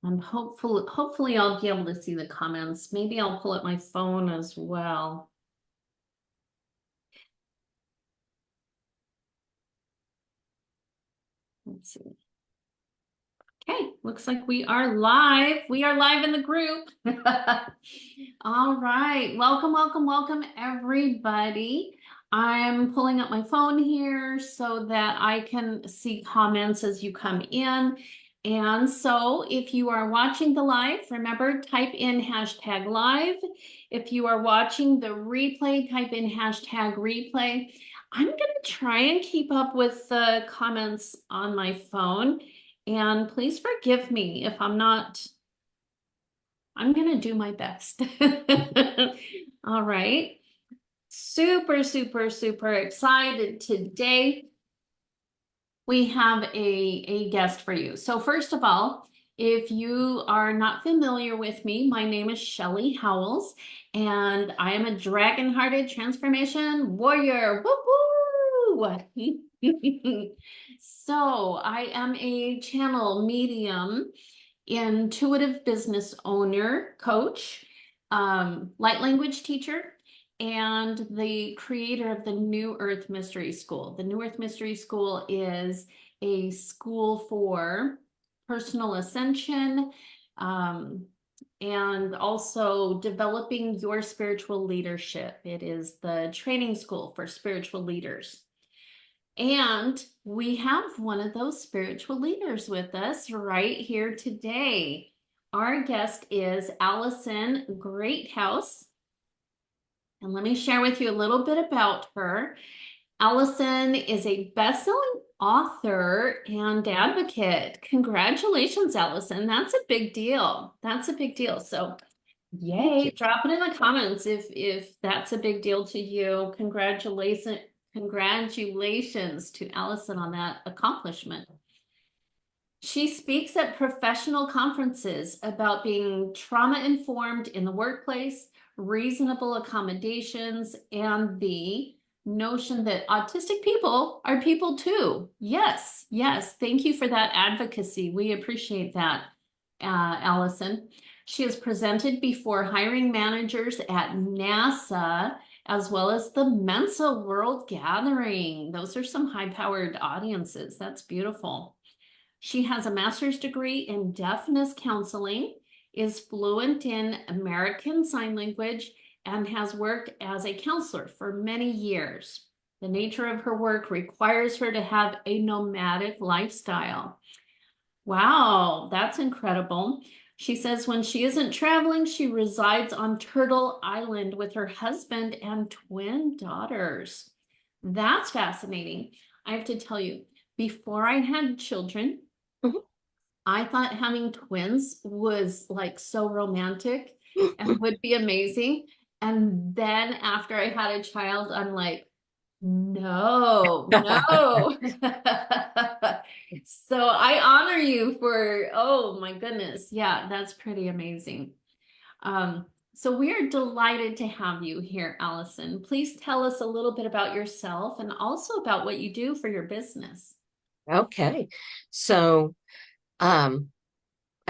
And hopefully I'll be able to see the comments. Maybe I'll pull up my phone as well. Let's see. Okay, looks like we are live. We are live in the group. All right. Welcome, everybody. I'm pulling up my phone here so that I can see comments as you come in. And so if you are watching the live, remember, type in #live. If you are watching the replay, type in #replay. I'm going to try and keep up with the comments on my phone. And please forgive me if I'm not, I'm going to do my best. All right. Super excited today. We have a guest for you. So first of all, if you are not familiar with me, my name is Shelly Howells, and I am a dragon-hearted transformation warrior. Woo-hoo! So I am a channel medium, intuitive business owner, coach, light language teacher, and the creator of the New Earth Mystery School. The New Earth Mystery School is a school for personal ascension, and also developing your spiritual leadership. It is the training school for spiritual leaders. And we have one of those spiritual leaders with us right here today. Our guest is Allison Greathouse. And let me share with you a little bit about her. Allison is a best-selling author and advocate. Congratulations, Allison. That's a big deal. That's a big deal. So yay, drop it in the comments if that's a big deal to you. Congratulations to Allison on that accomplishment. She speaks at professional conferences about being trauma-informed in the workplace, reasonable accommodations, and the notion that autistic people are people too. Yes. Thank you for that advocacy. We appreciate that, Allison. She has presented before hiring managers at NASA, as well as the Mensa World Gathering. Those are some high-powered audiences. That's beautiful. She has a master's degree in deafness counseling, is fluent in American Sign Language, and has worked as a counselor for many years. The nature of her work requires her to have a nomadic lifestyle. Wow, that's incredible. She says when she isn't traveling, she resides on Turtle Island with her husband and twin daughters. That's fascinating. I have to tell you, before I had children, I thought having twins was like so romantic and would be amazing. And then after I had a child, I'm like, no. So I honor you for, oh my goodness. Yeah, that's pretty amazing. So we are delighted to have you here, Allison. Please tell us a little bit about yourself and also about what you do for your business. Okay. So I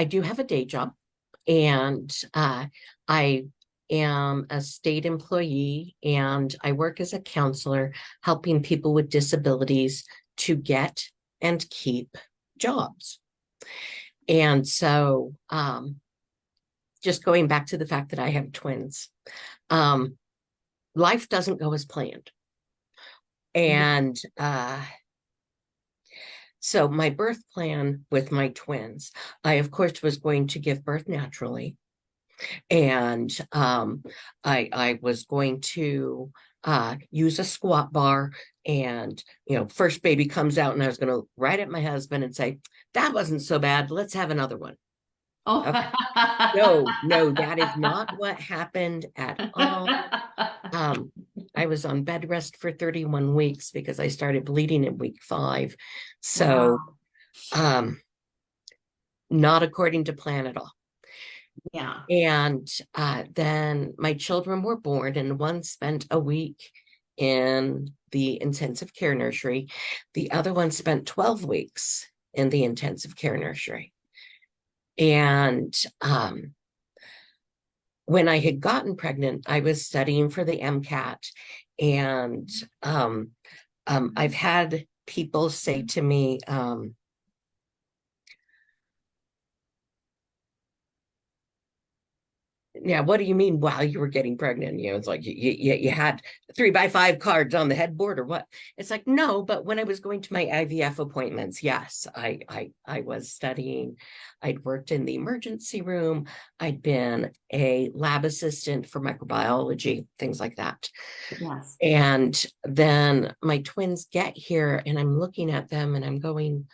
do have a day job, and I am a state employee, and I work as a counselor helping people with disabilities to get and keep jobs. And so just going back to the fact that I have twins, life doesn't go as planned. And so my birth plan with my twins, I, of course, was going to give birth naturally. And I was going to use a squat bar, and, first baby comes out, and I was going to write at my husband and say, that wasn't so bad. Let's have another one. Oh, Okay. No, that is not what happened at all. I was on bed rest for 31 weeks because I started bleeding in week 5. So, not according to plan at all. Yeah. And then my children were born, and one spent a week in the intensive care nursery. The other one spent 12 weeks in the intensive care nursery. And when I had gotten pregnant, I was studying for the MCAT, and I've had people say to me, yeah, what do you mean while you were getting pregnant? It's like you had 3x5 cards on the headboard or what? It's like, no, but when I was going to my IVF appointments, yes, I was studying. I'd worked in the emergency room. I'd been a lab assistant for microbiology, things like that. Yes. And then my twins get here, and I'm looking at them and I'm going,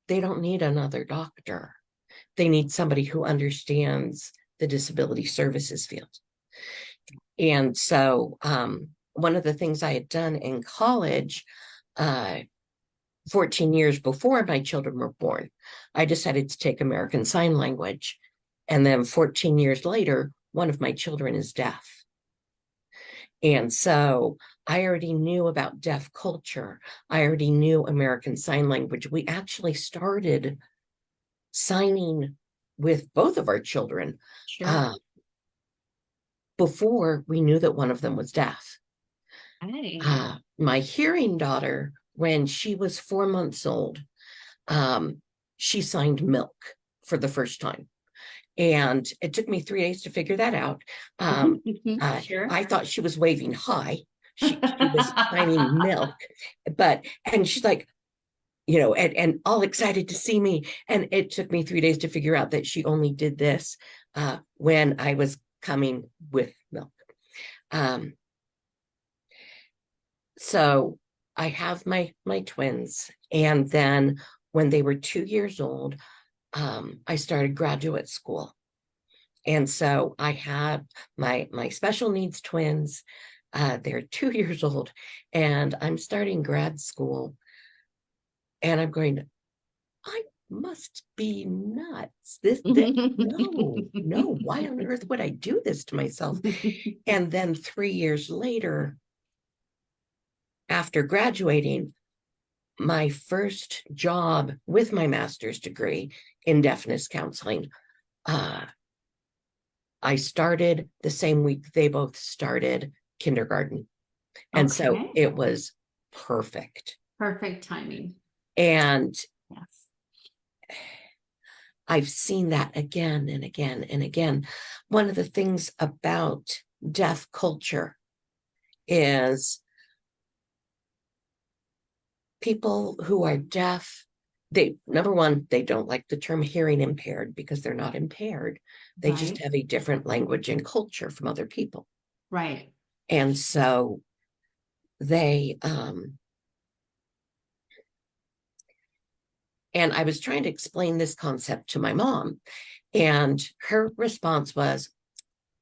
they don't need another doctor. They need somebody who understands the disability services field. And so one of the things I had done in college, 14 years before my children were born, I decided to take American Sign Language. And then 14 years later, one of my children is deaf. And so I already knew about deaf culture. I already knew American Sign Language. We actually started signing with both of our children Sure. before we knew that one of them was deaf. Hey. My hearing daughter, when she was 4 months old, she signed milk for the first time. And it took me 3 days to figure that out. Sure. I thought she was waving hi. She was signing milk, and she's like, and all excited to see me. And it took me 3 days to figure out that she only did this when I was coming with milk. So I have my twins. And then when they were 2 years old, I started graduate school. And so I have my special needs twins. They're 2 years old, and I'm starting grad school. And I'm going, I must be nuts. No, why on earth would I do this to myself? And then 3 years later, after graduating, my first job with my master's degree in deafness counseling, I started the same week they both started kindergarten. And so Okay. it was perfect. Perfect timing. And Yes. I've seen that again and again and again. One of the things about deaf culture is people who are deaf, number one, they don't like the term hearing impaired because they're not impaired. They just Right. have a different language and culture from other people. Right. And so they, and I was trying to explain this concept to my mom, and her response was,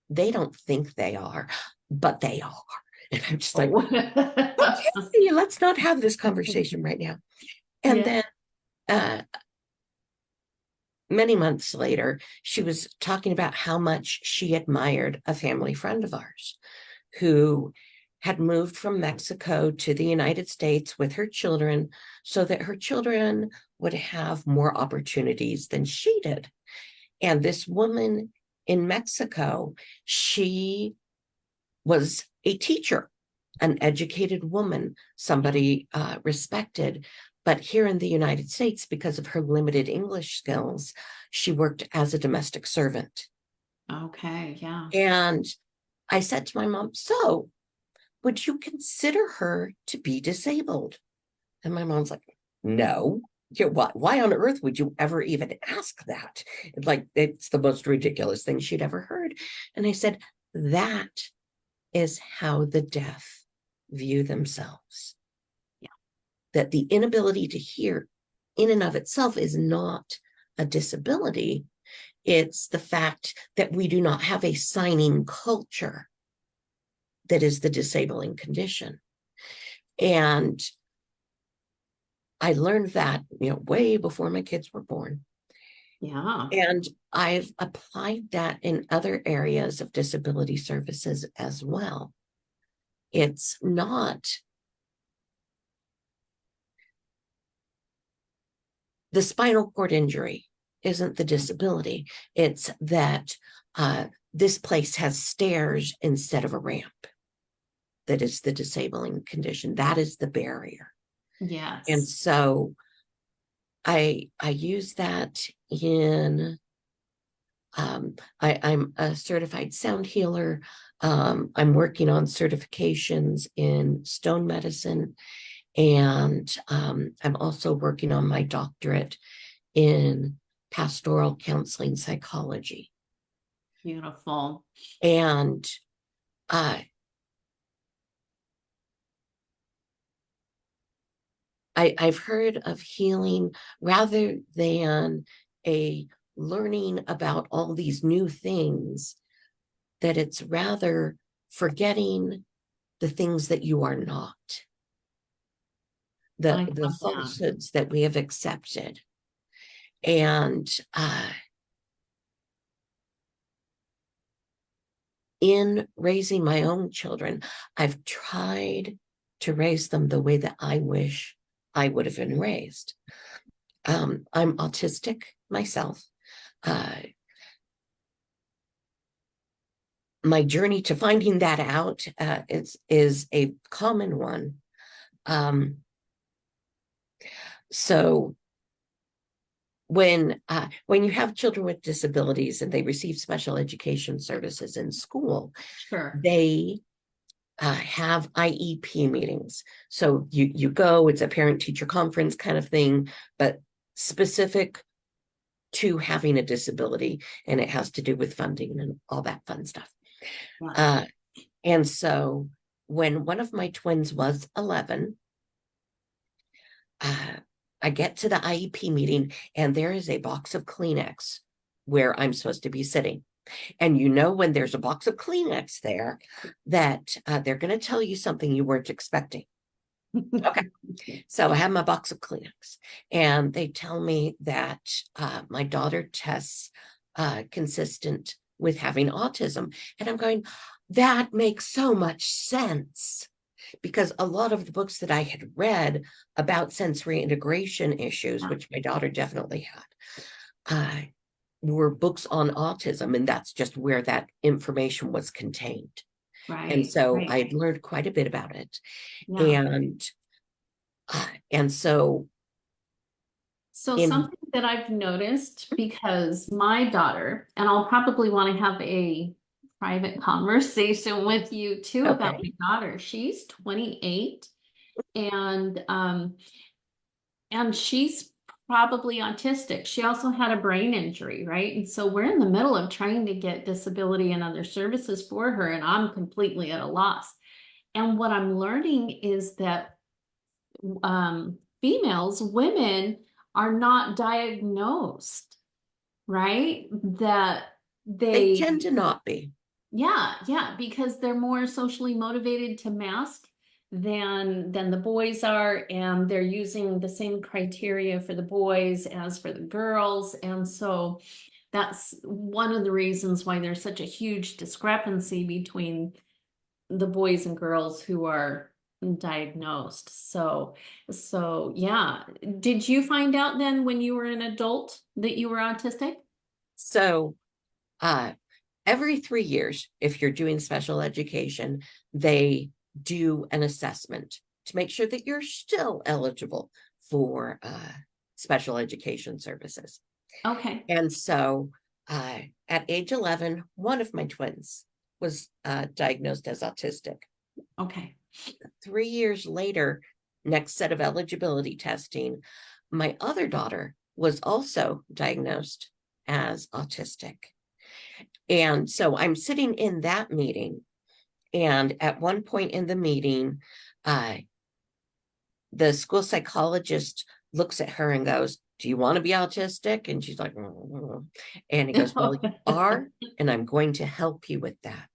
they don't think they are, but they are. And I'm just like, Oh. okay, let's not have this conversation right now. And Yeah. then many months later, she was talking about how much she admired a family friend of ours who had moved from Mexico to the United States with her children so that her children would have more opportunities than she did. And this woman in Mexico, she was a teacher, an educated woman, somebody respected. But here in the United States, because of her limited English skills, she worked as a domestic servant. Okay. Yeah. And I said to my mom, so would you consider her to be disabled? And my mom's like, no. Why on earth would you ever even ask that? Like, it's the most ridiculous thing she'd ever heard. And I said, that is how the deaf view themselves. Yeah. That the inability to hear in and of itself is not a disability. It's the fact that we do not have a signing culture that is the disabling condition. And I learned that, way before my kids were born. Yeah. And I've applied that in other areas of disability services as well. It's not the spinal cord injury isn't the disability. It's that this place has stairs instead of a ramp. That is the disabling condition. That is the barrier. Yes. And so I use that in I'm a certified sound healer. I'm working on certifications in stone medicine, and I'm also working on my doctorate in pastoral counseling psychology. Beautiful. And I've heard of healing rather than a learning about all these new things, that it's rather forgetting the things that you are not, I the love that. falsehoods that we have accepted. And in raising my own children, I've tried to raise them the way that I wish I would have been raised. I'm autistic myself. My journey to finding that out is a common one. So when you have children with disabilities and they receive special education services in school, Sure. they have IEP meetings. So you go, it's a parent teacher conference kind of thing, but specific to having a disability, and it has to do with funding and all that fun stuff. Yeah. And so when one of my twins was 11, I get to the IEP meeting, and there is a box of Kleenex where I'm supposed to be sitting. And when there's a box of Kleenex there, that they're going to tell you something you weren't expecting. Okay. So I have my box of Kleenex, and they tell me that my daughter tests consistent with having autism. And I'm going, that makes so much sense, because a lot of the books that I had read about sensory integration issues, which my daughter definitely had, were books on autism, and that's just where that information was contained. Right. And so right. I'd learned quite a bit about it. Yeah. And so Something that I've noticed, because my daughter, and I'll probably want to have a private conversation with you too about okay, my daughter. She's 28, and she's probably autistic. She also had a brain injury, right? And so we're in the middle of trying to get disability and other services for her, and I'm completely at a loss. And what I'm learning is that women are not diagnosed, right? That they they, tend to not be. yeah, because they're more socially motivated to mask than the boys are, and they're using the same criteria for the boys as for the girls. And so that's one of the reasons why there's such a huge discrepancy between the boys and girls who are diagnosed. So yeah. Did you find out then when you were an adult that you were autistic? So every 3 years, if you're doing special education, they do an assessment to make sure that you're still eligible for special education services. Okay. And so at age 11, one of my twins was diagnosed as autistic. Okay. 3 years later, next set of eligibility testing, my other daughter was also diagnosed as autistic. And so I'm sitting in that meeting, and at one point in the meeting, the school psychologist looks at her and goes, "Do you want to be autistic?" And she's like, "Mm." And he goes, "Well, you are, and I'm going to help you with that."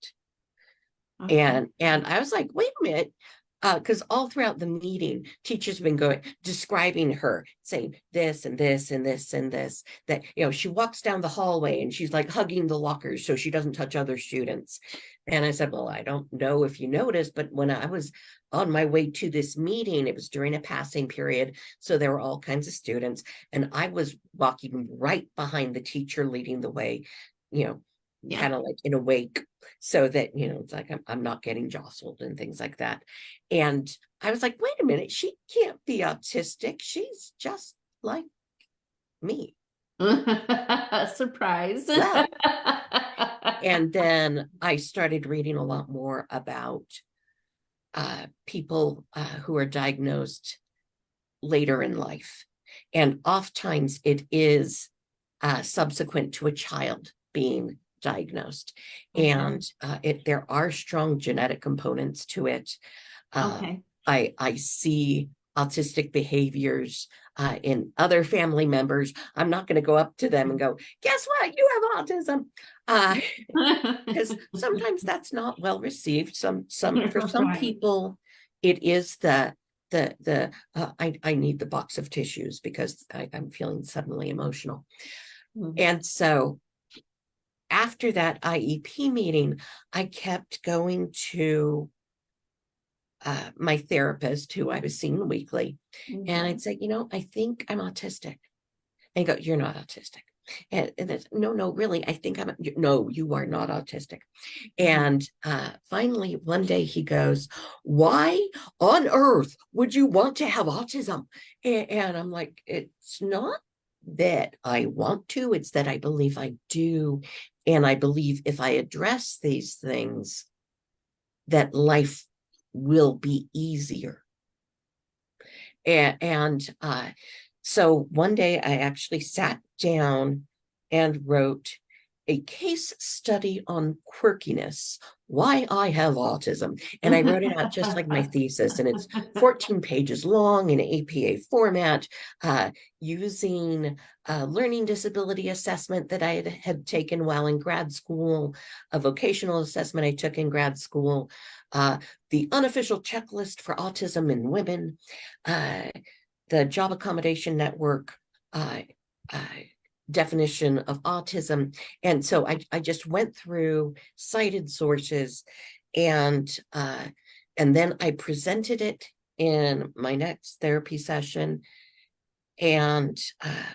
Okay. And I was like, "Wait a minute, because all throughout the meeting, teachers have been describing her, saying this and this and this and this, that, she walks down the hallway and she's like hugging the lockers so she doesn't touch other students. And I said, well, I don't know if you noticed, but when I was on my way to this meeting, it was during a passing period. So there were all kinds of students, and I was walking right behind the teacher leading the way, kind of like in a wake, so that, it's like I'm not getting jostled and things like that. And I was like, wait a minute, she can't be autistic. She's just like me. Surprise. Well, and then I started reading a lot more about people who are diagnosed later in life. And oftentimes it is subsequent to a child being diagnosed. And there are strong genetic components to it. Okay. I see autistic behaviors in other family members. I'm not going to go up to them and go, guess what? You have autism. Because sometimes that's not well received. For some Right. people, it is I need the box of tissues because I'm feeling suddenly emotional. And so after that IEP meeting, I kept going to my therapist, who I was seeing weekly, and I'd say, I think I'm autistic. And he'd go, you're not autistic. And no, really, I think no, you are not autistic. And finally, one day he goes, why on earth would you want to have autism? And I'm like, it's not that I want to, it's that I believe I do. And I believe if I address these things, that life will be easier. And so one day I actually sat down and wrote a case study on quirkiness, why I have autism. And I wrote it out just like my thesis, and it's 14 pages long in APA format, using a learning disability assessment that I had taken while in grad school, a vocational assessment I took in grad school, the unofficial checklist for autism in women, the Job Accommodation Network definition of autism. And so I just went through cited sources, and then I presented it in my next therapy session. And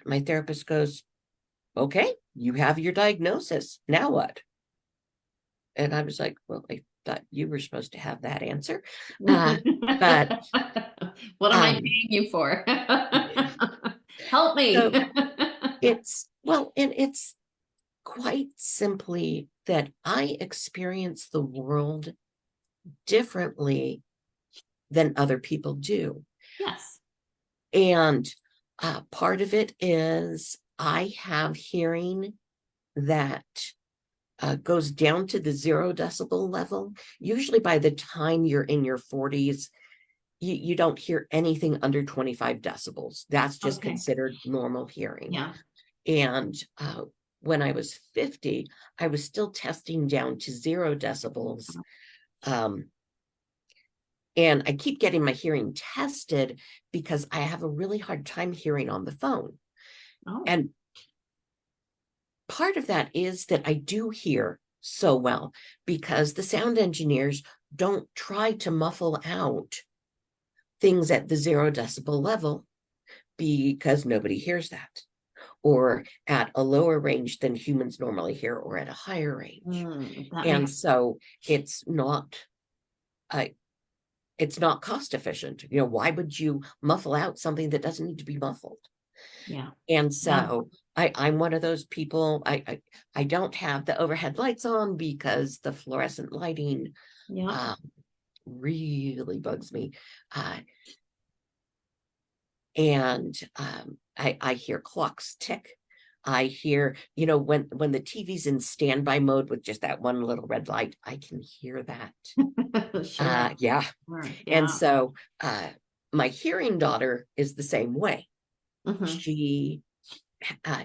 my therapist goes, okay, you have your diagnosis. Now what? And I was like, well, I thought you were supposed to have that answer. But what am I paying you for? Help me. So it's quite simply that I experience the world differently than other people do. Yes. And part of it is I have hearing that goes down to the 0 decibel level. Usually by the time you're in your 40s, you don't hear anything under 25 decibels. That's just considered normal hearing. Yeah. And when I was 50, I was still testing down to 0 decibels. And I keep getting my hearing tested because I have a really hard time hearing on the phone. And part of that is that I do hear so well because the sound engineers don't try to muffle out things at the 0 decibel level because nobody hears that, or at a lower range than humans normally hear, or at a higher range. And so it's not cost efficient. Why would you muffle out something that doesn't need to be muffled? Yeah. And so I'm one of those people. I don't have the overhead lights on because the fluorescent lighting really bugs me. And I hear clocks tick. I hear, when the TV's in standby mode with just that one little red light, I can hear that. Sure. Yeah. Sure. And so my hearing daughter is the same way. She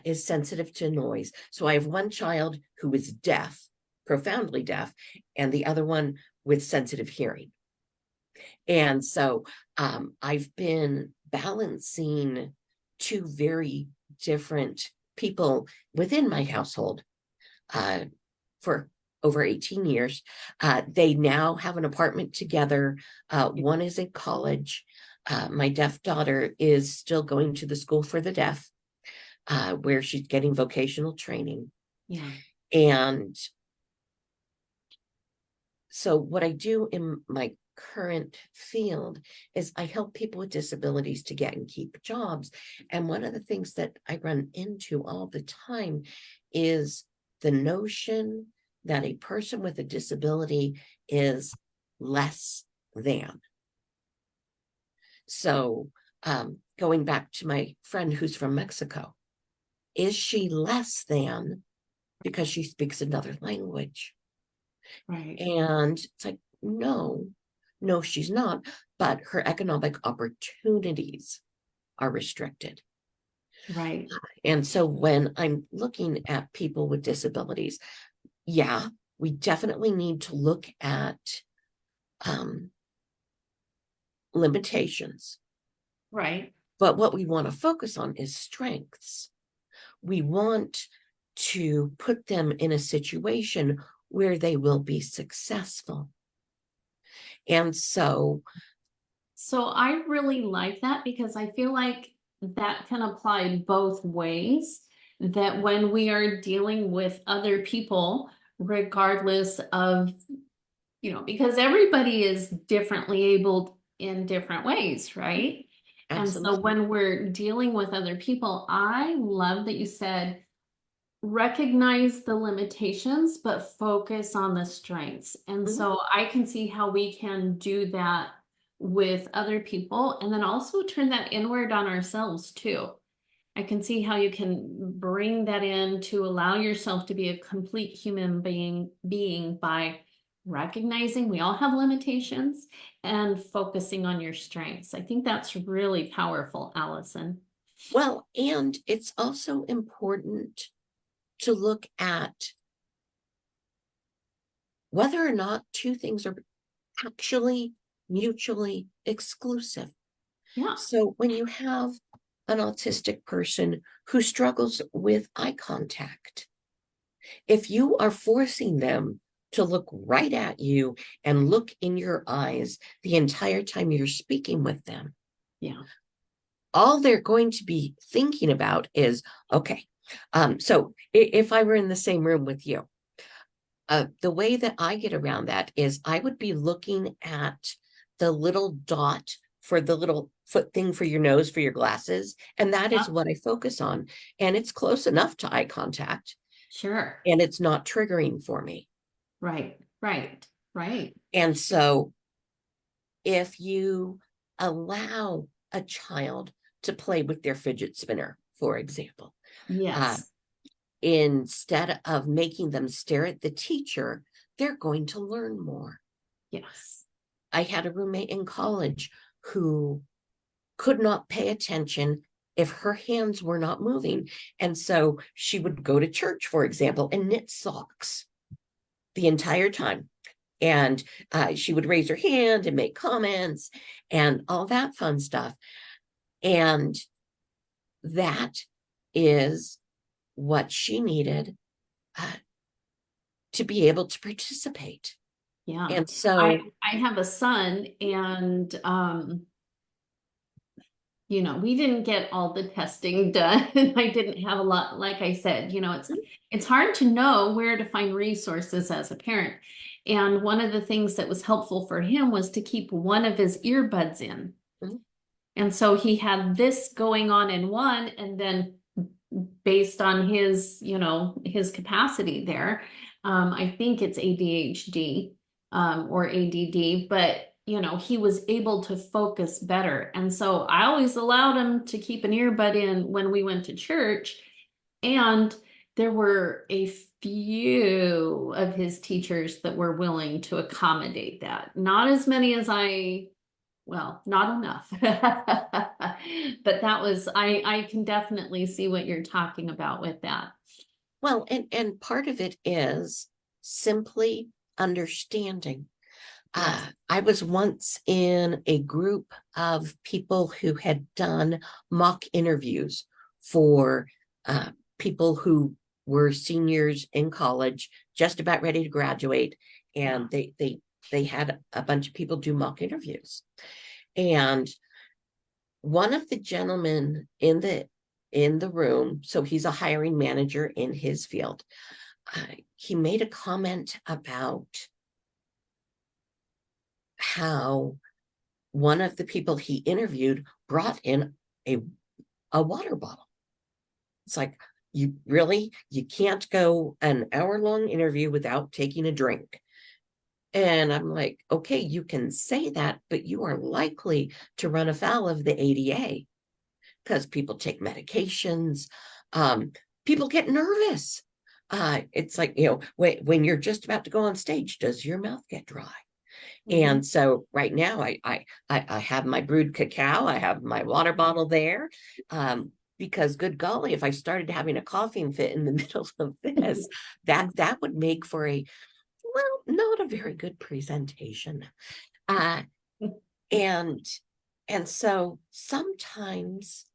is sensitive to noise. So I have one child who is deaf, profoundly deaf, and the other one with sensitive hearing. And so I've been balancing two very different people within my household for over 18 years. They now have an apartment together. One is in college. My deaf daughter is still going to the school for the deaf, where she's getting vocational training. Yeah. And so what I do in my current field is I help people with disabilities to get and keep jobs. And one of the things that I run into all the time is the notion that a person with a disability is less than. So going back to my friend who's from Mexico, is she less than because she speaks another language? Right. And it's like, no, she's not. But her economic opportunities are restricted. Right. And so when I'm looking at people with disabilities, yeah, we definitely need to look at limitations. Right. But what we want to focus on is strengths. We want to put them in a situation where they will be successful. And so I really like that because I feel like that can apply both ways. That when we are dealing with other people, regardless of, because everybody is differently abled in different ways, right? And so absolutely. when we're dealing with other people, I love that you said recognize the limitations, but focus on the strengths. And Mhm. so I can see how we can do that with other people and then also turn that inward on ourselves too. I can see how you can bring that in to allow yourself to be a complete human being by recognizing we all have limitations and focusing on your strengths. I think that's really powerful, Allison. Well, and it's also important to look at whether or not two things are actually mutually exclusive. Yeah. So when you have an autistic person who struggles with eye contact, if you are forcing them to look right at you and look in your eyes the entire time you're speaking with them, Yeah. all they're going to be thinking about is, okay, so if I were in the same room with you, the way that I get around that is I would be looking at the little dot for the little foot thing for your nose for your glasses. And that Yeah. is what I focus on. And it's close enough to eye contact Sure. and it's not triggering for me. Right. Right. Right. And so if you allow a child to play with their fidget spinner, for example, uh, Yes. instead of making them stare at the teacher, they're going to learn more. Yes. I had a roommate in college who could not pay attention if her hands were not moving. And so she would go to church, for example, and knit socks the entire time. And she would raise her hand and make comments and all that fun stuff. And that is what she needed uh, to be able to participate. Yeah. And I so, I have a son and we didn't get all the testing done. I didn't have a lot, like I said, it's hard to know where to find resources as a parent. And one of the things that was helpful for him was to keep one of his earbuds in. mm, And so he had this going on in one, and then based on his capacity there, I think it's ADHD, or ADD, but he was able to focus better. And so I always allowed him to keep an earbud in when we went to church. And there were a few of his teachers that were willing to accommodate that. Not as many as not enough. But I can definitely see what you're talking about with that. well, and part of it is simply understanding. Yes. I was once in a group of people who had done mock interviews for people who were seniors in college, just about ready to graduate, Yeah. and they had a bunch of people do mock interviews. And one of the gentlemen in the room, so he's a hiring manager in his field, he made a comment about how one of the people he interviewed brought in a water bottle. It's like, you can't go an hour-long interview without taking a drink. And I'm like, okay, you can say that, but you are likely to run afoul of the ADA because people take medications. People get nervous. It's like, when you're just about to go on stage, does your mouth get dry? Mhm. And so right now I have my brewed cacao, I have my water bottle there. Because good golly, if I started having a coughing fit in the middle of this, that would make for not a very good presentation. Uh, and and so sometimes,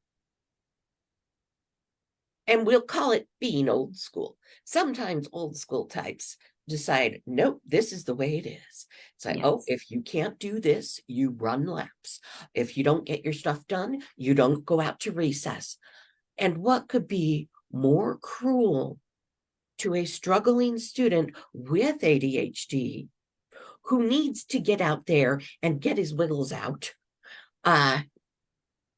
and we'll call it being old school. Sometimes old school types decide, nope, this is the way it is. It's like, oh, Yes. if you can't do this, you run laps. If you don't get your stuff done, you don't go out to recess. And what could be more cruel to a struggling student with ADHD who needs to get out there and get his wiggles out uh,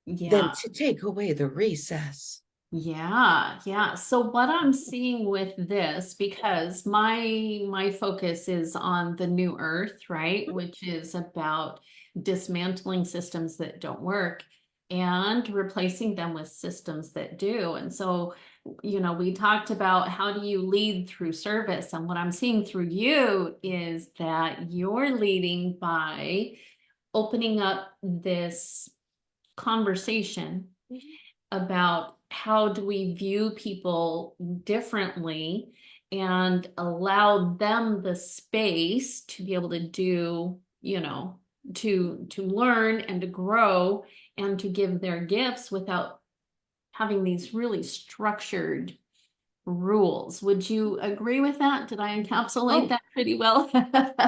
than Yeah. to take away the recess? Yeah, yeah. So what I'm seeing with this, because my focus is on the new Earth, right? Which is about dismantling systems that don't work and replacing them with systems that do. And so, we talked about how do you lead through service, and what I'm seeing through you is that you're leading by opening up this conversation about how do we view people differently and allow them the space to be able to do, to learn and to grow and to give their gifts without having these really structured rules. Would you agree with that? Did I encapsulate Oh, that pretty well?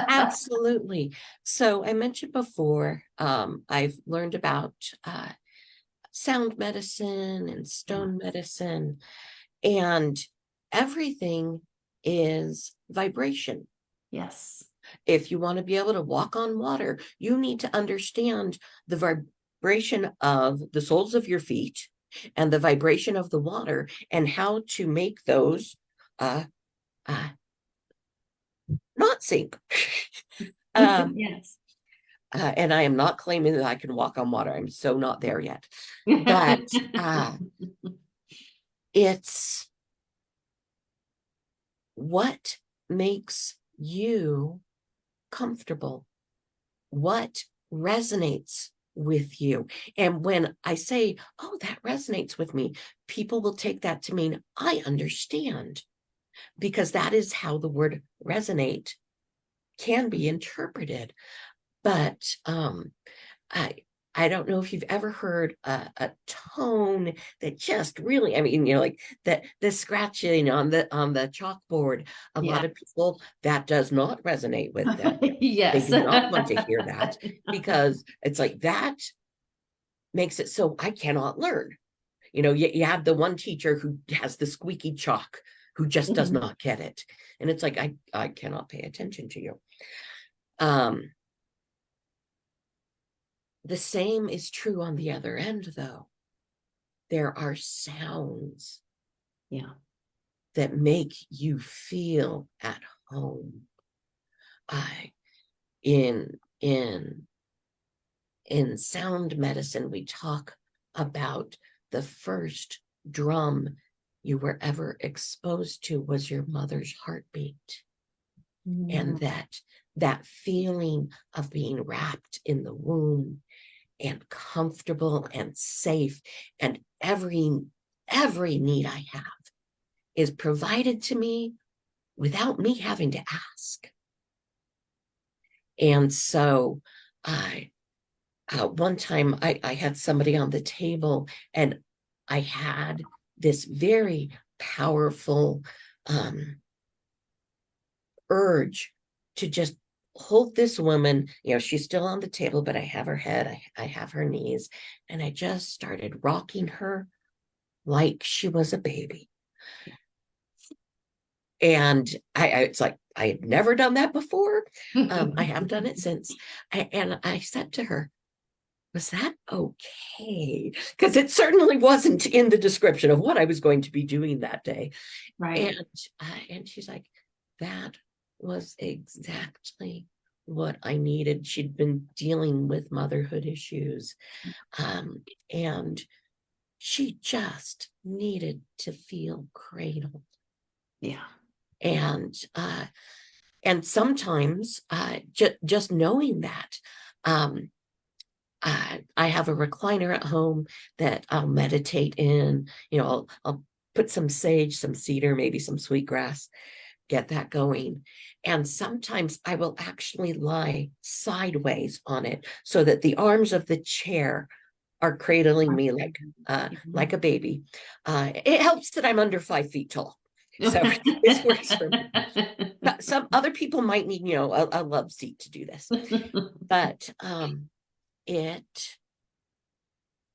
absolutely. So I mentioned before, I've learned about sound medicine and Yeah. stone medicine, and everything is vibration. Yes. If you want to be able to walk on water, you need to understand the vibration of the soles of your feet and the vibration of the water and how to make those uh, uh, not sink. um, Yes. and I am not claiming that I can walk on water. I'm so not there yet. But it's what makes you comfortable, what resonates with you. And when I say, oh, that resonates with me, people will take that to mean I understand, because that is how the word resonate can be interpreted. But I I don't know if you've ever heard a tone that just really, I mean, like the scratching on the chalkboard. A Yeah. lot of people, that does not resonate with them. They Yes. do not want to hear that, because it's like that makes it so I cannot learn. You have the one teacher who has the squeaky chalk who just does Mhm. not get it. And it's like, I cannot pay attention to you. Um, the same is true on the other end, though. There are sounds Yeah. that make you feel at home. I in in in sound medicine, we talk about the first drum you were ever exposed to was your mother's heartbeat, and Mm. that feeling of being wrapped in the womb and comfortable and safe, and every need I have is provided to me without me having to ask. And so I one time I had somebody on the table, and I had this very powerful urge to just hold this woman. She's still on the table, but I have her head, I have her knees, and I just started rocking her like she was a baby. And it's like, I had never done that before. I have done it since. And I said to her, was that okay? Because it certainly wasn't in the description of what I was going to be doing that day. Right. And she's like, that was exactly what I needed. She'd been dealing with motherhood issues. And she just needed to feel cradled. Yeah. And sometimes just knowing that, I have a recliner at home that I'll meditate in. I'll put some sage, some cedar, maybe some sweetgrass, get that going. And sometimes I will actually lie sideways on it so that the arms of the chair are cradling me like a baby. It helps that I'm under 5 feet tall. So this works for me. Some other people might need, a love seat to do this. But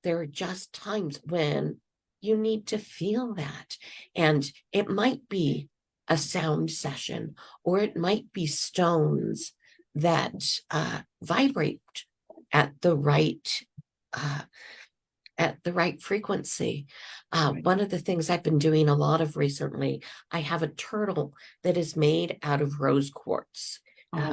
there are just times when you need to feel that. And it might be a sound session, or it might be stones that vibrate at the right frequency. One of the things I've been doing a lot of recently, I have a turtle that is made out of rose quartz.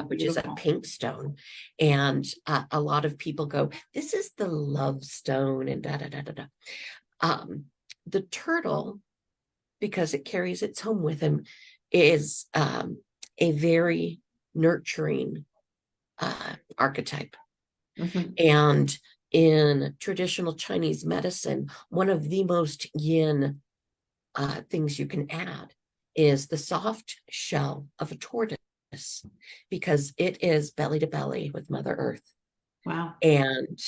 Which is a pink stone. And a lot of people go, this is the love stone, and da da da da da. The turtle, because it carries its home with him, is a very nurturing archetype. Mhm. And in traditional Chinese medicine, one of the most yin things you can add is the soft shell of a tortoise, because it is belly to belly with Mother Earth. Wow. And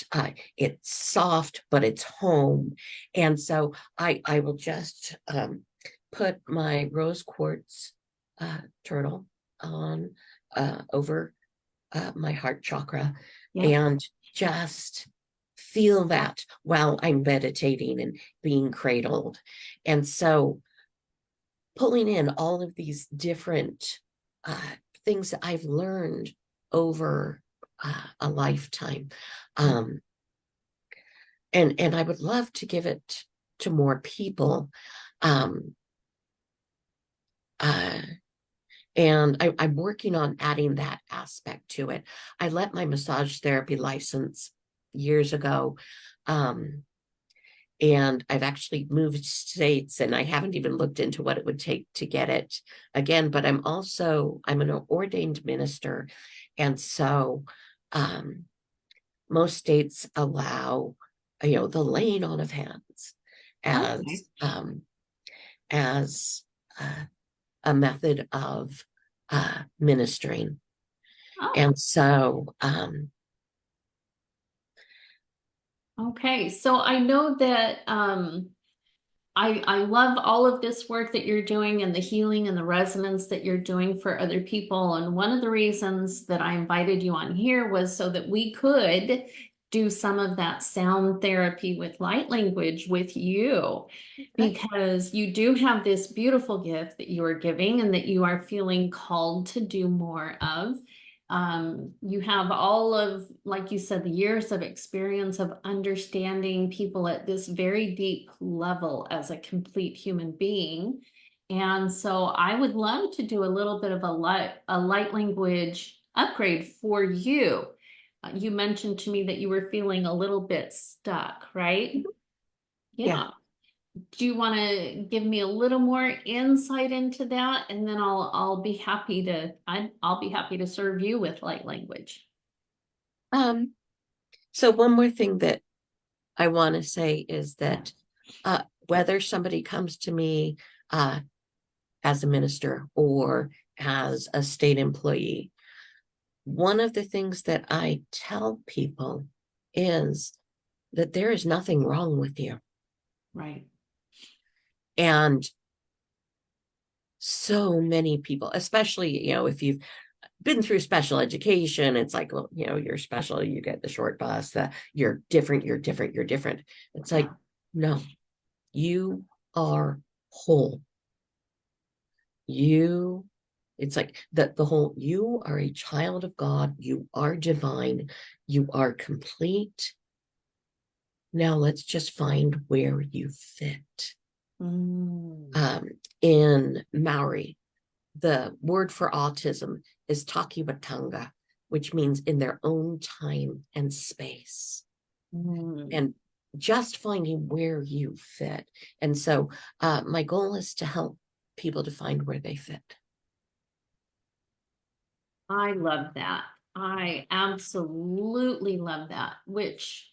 it's soft, but it's home. And so I will just put my rose quartz turtle on over my heart chakra, Yeah. and just feel that while I'm meditating and being cradled. And so pulling in all of these different things that I've learned over a lifetime. And I would love to give it to more people. Um, uh, and I'm working on adding that aspect to it. I let my massage therapy license years ago. And I've actually moved states, and I haven't even looked into what it would take to get it again. But I'm an ordained minister. And so most states allow, the laying on of hands Okay. as a method of ministering. Oh, And so okay. So I know that I love all of this work that you're doing and the healing and the resonance that you're doing for other people. And one of the reasons that I invited you on here was so that we could do some of that sound therapy with light language with you, because you do have this beautiful gift that you are giving and that you are feeling called to do more of. You have all of, like you said, the years of experience of understanding people at this very deep level as a complete human being. And so I would love to do a little bit of a light language upgrade for you. You mentioned to me that you were feeling a little bit stuck, right? yeah. Yeah. Do you want to give me a little more insight into that? And then I'll be happy to I'll be happy to serve you with light language. So one more thing that I want to say is that whether somebody comes to me as a minister or as a state employee, one of the things that I tell people is that there is nothing wrong with you. Right. And so many people, especially, if you've been through special education, it's like, well, you're special, you get the short bus, you're different, you're different, you're different. It's like, no, you are whole. It's like the whole, you are a child of God, you are divine, you are complete. Now let's just find where you fit. In Maori, the word for autism is takiwatanga, which means in their own time and space. And just finding where you fit. And so my goal is to help people to find where they fit. I love that. I absolutely love that, which,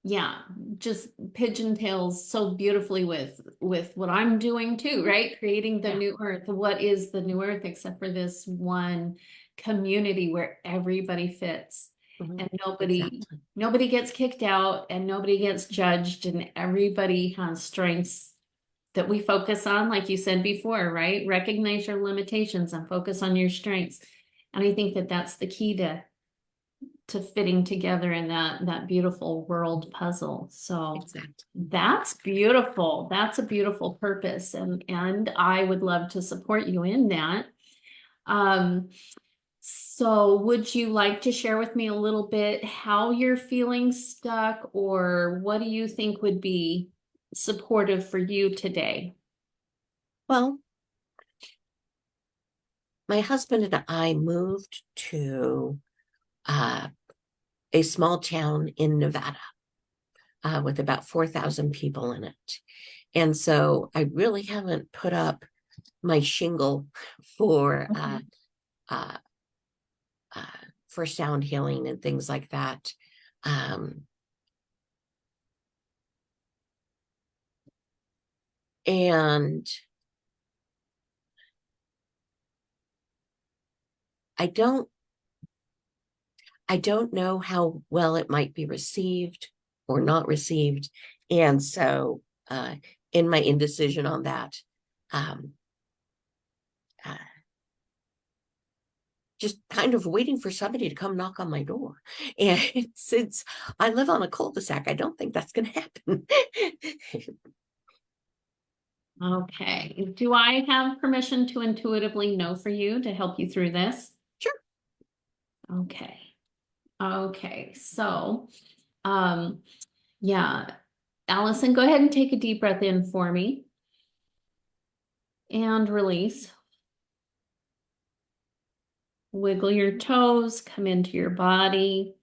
yeah, just pigeontails so beautifully with what I'm doing too, right? Creating the new earth. What is the new earth except for this one community where everybody fits and nobody gets kicked out and nobody gets judged and everybody has strengths that we focus on, like you said before, right? Recognize your limitations and focus on your strengths. And I think that that's the key to fitting together in that beautiful world puzzle. So that's beautiful. That's a beautiful purpose. And I would love to support you in that. So would you like to share with me a little bit how you're feeling stuck, or what do you think would be supportive for you today? Well, my husband and I moved to a small town in Nevada with about 4,000 people in it. And so I really haven't put up my shingle for uh, for sound healing and things like that. And I don't know how well it might be received or not received. And so in my indecision on that, um, uh, just kind of waiting for somebody to come knock on my door. And since I live on a cul-de-sac, I don't think that's going to happen. Okay. Do I have permission to intuitively know for you to help you through this? Sure. Okay. Okay. So, yeah, Allison, go ahead and take a deep breath in for me and release. Wiggle your toes, come into your body,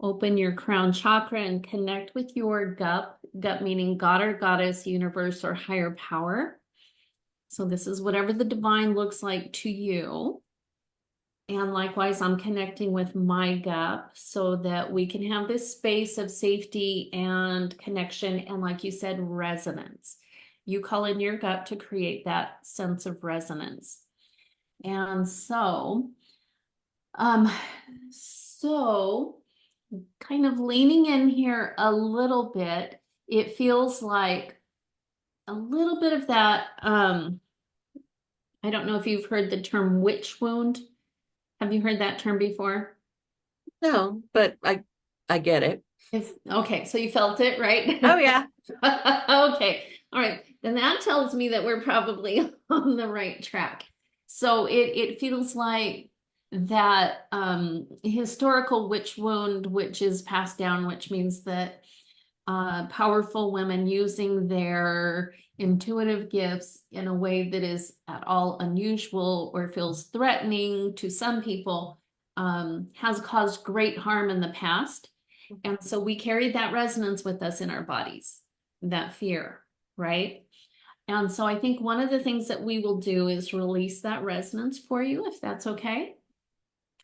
open your crown chakra and connect with your gut, meaning God or goddess, universe, or higher power. So this is whatever the divine looks like to you. And likewise, I'm connecting with my gut so that we can have this space of safety and connection. And like you said, resonance. You call in your gut to create that sense of resonance. And so kind of leaning in here a little bit, it feels like a little bit of that, I don't know if you've heard the term witch wound. Have you heard that term before? No, but I get it. Okay, so you felt it, right? Oh, yeah. Okay, all right. Then that tells me that we're probably on the right track. So it feels like that historical witch wound, which is passed down, which means that powerful women using their intuitive gifts in a way that is at all unusual or feels threatening to some people has caused great harm in the past. And so we carry that resonance with us in our bodies, that fear, right? And so I think one of the things that we will do is release that resonance for you, if that's okay.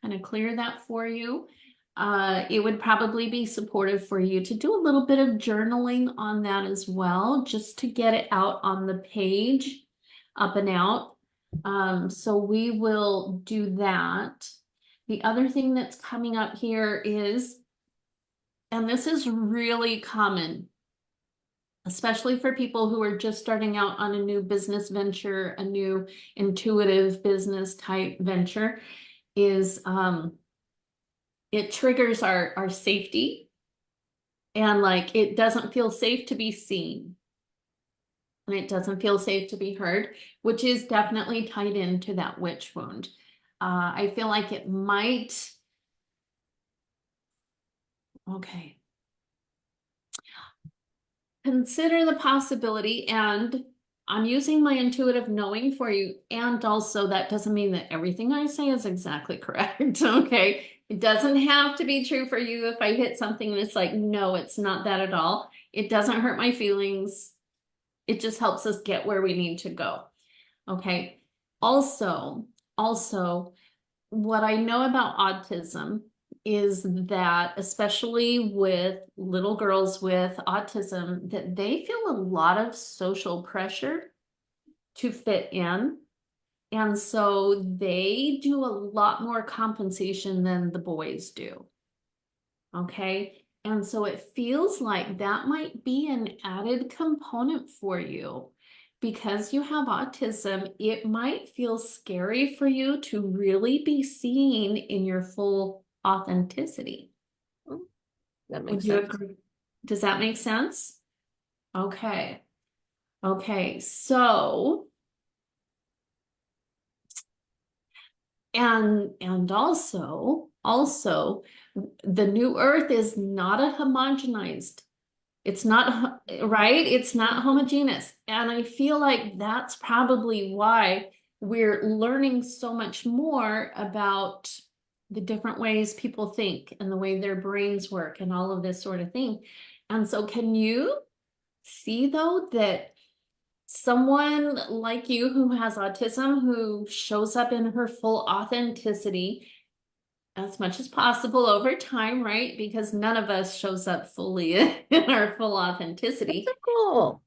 Kind of clear that for you. It would probably be supportive for you to do a little bit of journaling on that as well, just to get it out on the page, up and out. So we will do that. The other thing that's coming up here is, and this is really common, especially for people who are just starting out on a new business venture, a new intuitive business type venture, is it triggers our safety, and like it doesn't feel safe to be seen, and it doesn't feel safe to be heard, which is definitely tied into that witch wound. I feel like it might, okay. Consider the possibility, and I'm using my intuitive knowing for you, and also that doesn't mean that everything I say is exactly correct, okay? It doesn't have to be true for you if I hit something and it's like, no, it's not that at all. It doesn't hurt my feelings. It just helps us get where we need to go, okay? Also, what I know about autism is that, especially with little girls with autism, that they feel a lot of social pressure to fit in. And so they do a lot more compensation than the boys do. Okay. And so it feels like that might be an added component for you. Because you have autism, it might feel scary for you to really be seen in your full authenticity. Mm, that Would makes you sense. agree? Does that make sense? Okay. Okay. So, and also the new earth is not a homogenized. It's not, right? It's not homogeneous. And I feel like that's probably why we're learning so much more about the different ways people think and the way their brains work and all of this sort of thing. And so can you see though that someone like you who has autism, who shows up in her full authenticity as much as possible over time, right? Because none of us shows up fully in our full It's authenticity. a goal.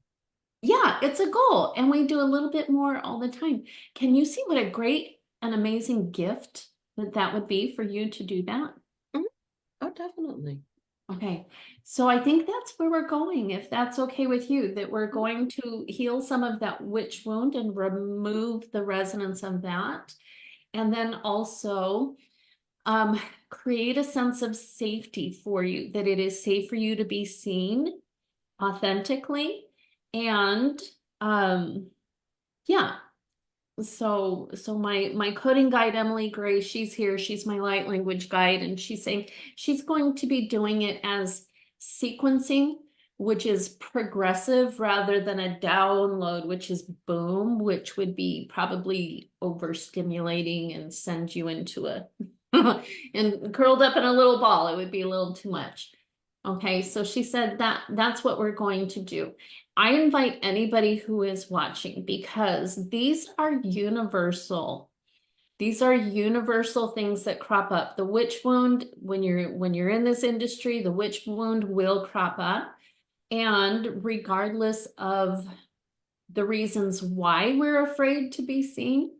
Yeah, it's a goal, and we do a little bit more all the time. Can you see what a great and amazing gift that would be for you to do that? Mhm. Oh, definitely. Okay, so I think that's where we're going, if that's okay with you, that we're Mhm. going to heal some of that witch wound and remove the resonance of that. And then also create a sense of safety for you, that it is safe for you to be seen authentically. And yeah, so my coding guide, Emily Gray, she's here. She's my light language guide, and she's saying she's going to be doing it as sequencing, which is progressive rather than a download, which is boom, which would be probably overstimulating and send you into a and curled up in a little ball. It would be a little too much. Okay, so she said that that's what we're going to do. I invite anybody who is watching, because these are universal. These are universal things that crop up. The witch wound, when you're in this industry, the witch wound will crop up. And regardless of the reasons why we're afraid to be seen,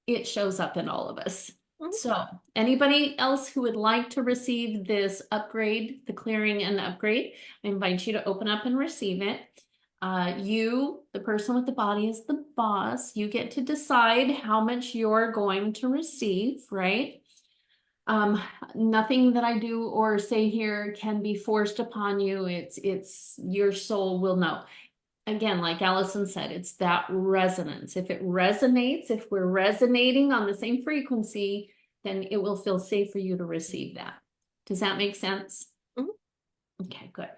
it shows up in all of us. Mhm. So anybody else who would like to receive this upgrade, the clearing and upgrade, I invite you to open up and receive it. You, the person with the body, is the boss. You get to decide how much you're going to receive, right? Um, Nothing that I do or say here can be forced upon you. It's your soul will know. Again, like Allison said, it's that resonance. If it resonates, if we're resonating on the same frequency, then it will feel safe for you to receive that. Does that make sense? Mhm. Okay, good.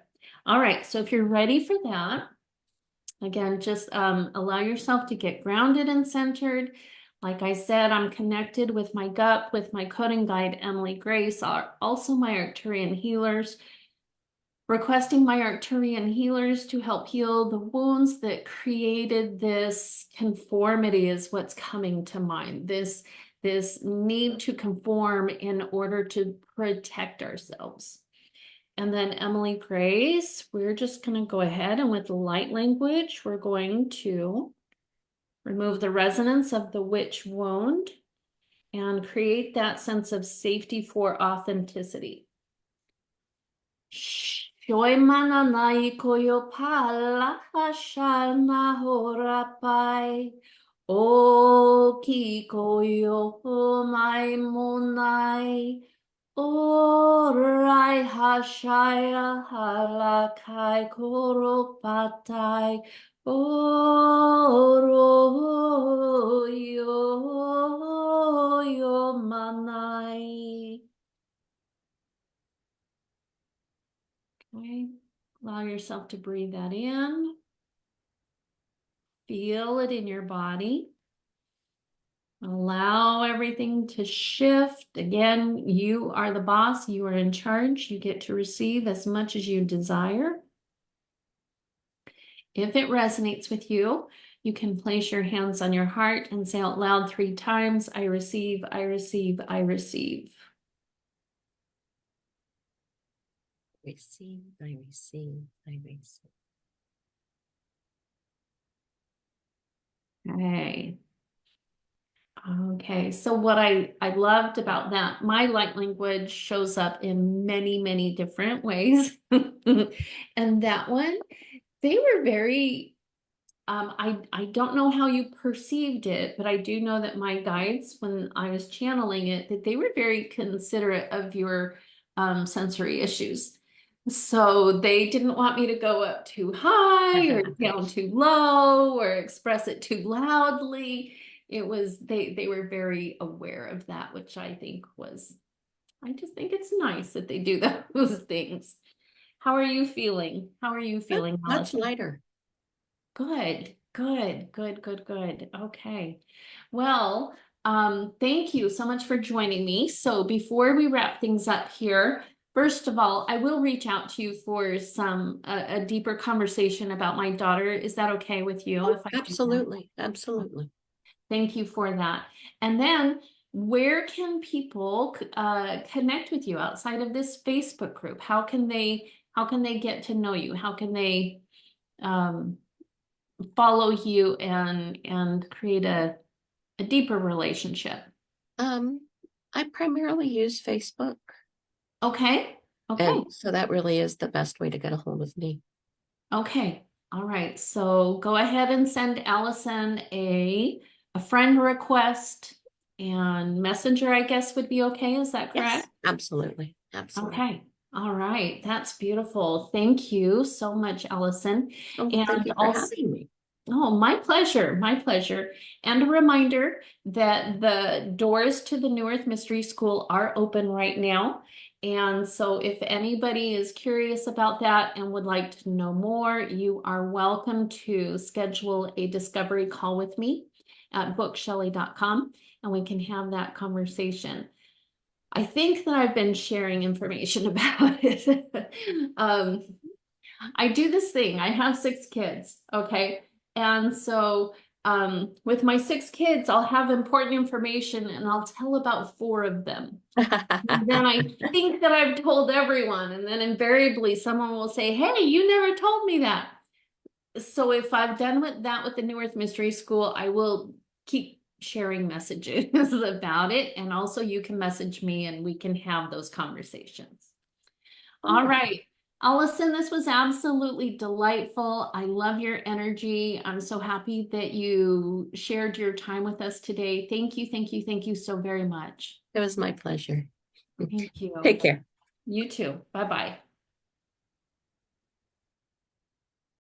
All right, so if you're ready for that, again, just allow yourself to get grounded and centered. Like I said, I'm connected with my gut, with my coding guide, Emily Grace, also my Arcturian healers, requesting my Arcturian healers to help heal the wounds that created this conformity is what's coming to mind. This need to conform in order to protect ourselves. And then Emily Grace, we're just going to go ahead and with light language, we're going to remove the resonance of the witch wound. and create that sense of safety for authenticity. Shoy mananai koyo pala hashana horapai. O ki koyo mai monai. Orai hashaya halakai koropatai. Oro yo manai. Okay, allow yourself to breathe that in. Feel it in your body. Allow everything to shift. Again, you are the boss. You are in charge. You get to receive as much as you desire. If it resonates with you, you can place your hands on your heart and say out loud 3 times, I receive, I receive, I receive. Receive, I receive, I receive. Okay. Okay, so what I loved about that, my light language shows up in many, many different ways. And that one, they were very, I don't know how you perceived it, but I do know that my guides, when I was channeling it, that they were very considerate of your sensory issues. So they didn't want me to go up too high or down too low or express it too loudly. It was they were very aware of that, which I think was, I just think it's nice that they do those things. How are you feeling? How are you feeling, Much Allison? lighter. Good, good, good, good, good. Okay. Well, thank you so much for joining me. So before we wrap things up here, first of all, I will reach out to you for some a deeper conversation about my daughter. Is that okay with you if I do that? Absolutely, absolutely. Thank you for that. And then where can people connect with you outside of this Facebook group? How can they get to know you? How can they um follow you and create a deeper relationship? Um, I primarily use Facebook, Okay. Okay. and so that really is the best way to get a hold of me. Okay. All right. So go ahead and send Allison a friend request, and Messenger, I guess, would be okay. Is that correct? Yes, absolutely, absolutely. Okay. All right. That's beautiful. Thank you so much, Allison. Oh, thank And you for also, having me. oh, my pleasure. My pleasure. And a reminder that the doors to the New Earth Mystery School are open right now. And so if anybody is curious about that and would like to know more, you are welcome to schedule a discovery call with me at bookshelley.com, and we can have that conversation. I think that I've been sharing information about it. Um, I do this thing. I have 6 kids, okay? And so with my 6 kids, I'll have important information and I'll tell about 4 of them. And then I think that I've told everyone, and then invariably someone will say, "Hey, you never told me that." So if I've done that with the New Earth Mystery School, I will keep sharing messages about it. And also you can message me and we can have those conversations. All Wonderful. right. Allison, this was absolutely delightful. I love your energy. I'm so happy that you shared your time with us today. Thank you, thank you, thank you so very much. It was my pleasure. Thank you. Take care. You too. Bye-bye.